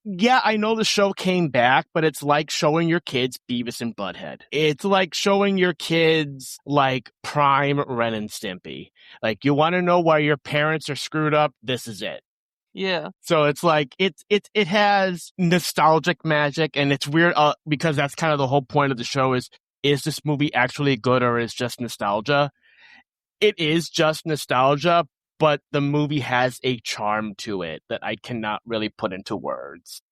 yeah, I know the show came back, but it's like showing your kids Beavis and Butthead. It's like showing your kids like prime Ren and Stimpy. Like, you want to know why your parents are screwed up? This is it. Yeah. So it's like it has nostalgic magic, and it's weird because that's kind of the whole point of the show is this movie actually good or is just nostalgia? It is just nostalgia, but the movie has a charm to it that I cannot really put into words.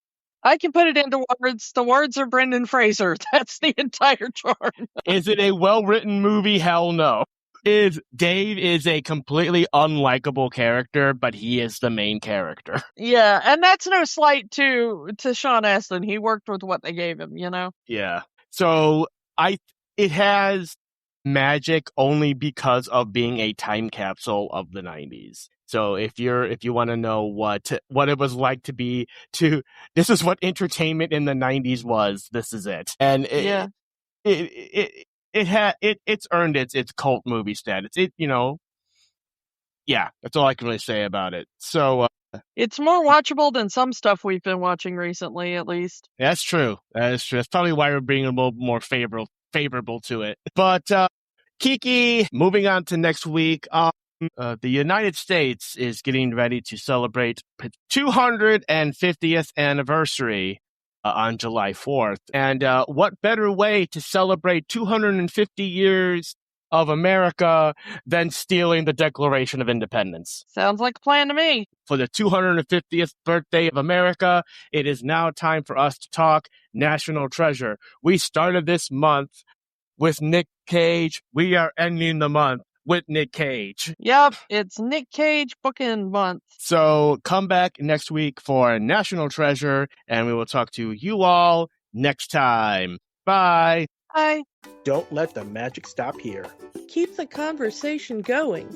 I can put it into words. The words are Brendan Fraser. That's the entire charm. Is it a well-written movie? Hell no. Dave is a completely unlikable character, but he is the main character. Yeah, and that's no slight to Sean Astin. He worked with what they gave him, Yeah. So it has magic only because of being a time capsule of the 90s. So if you want to know what it was like this is what entertainment in the 90s was, this is it. And it's earned its cult movie status. Yeah, that's all I can really say about it. So it's more watchable than some stuff we've been watching recently, at least. That's true. That's probably why we're being a little more favorable to it. But Kiki, moving on to next week. The United States is getting ready to celebrate 250th anniversary on July 4th. And what better way to celebrate 250 years of America than stealing the Declaration of Independence? Sounds like a plan to me. For the 250th birthday of America, it is now time for us to talk National Treasure. We started this month with Nick Cage. We are ending the month with Nick Cage. Yep, it's Nick Cage bookend month. So come back next week for National Treasure, and we will talk to you all next time. Bye. Bye. Don't let the magic stop here. Keep the conversation going.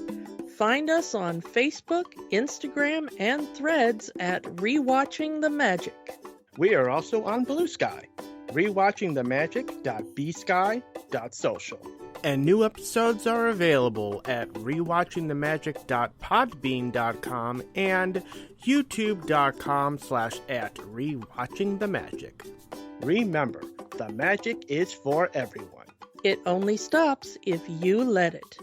Find us on Facebook, Instagram, and Threads at Rewatching the Magic. We are also on Blue Sky, rewatchingthemagic.bsky.social. And new episodes are available at rewatchingthemagic.podbean.com and youtube.com/@rewatchingthemagic. Remember, the magic is for everyone. It only stops if you let it.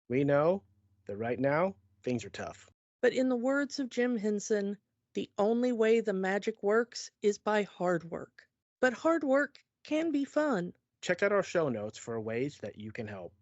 We know that right now, things are tough. But in the words of Jim Henson, the only way the magic works is by hard work. But hard work can be fun. Check out our show notes for ways that you can help.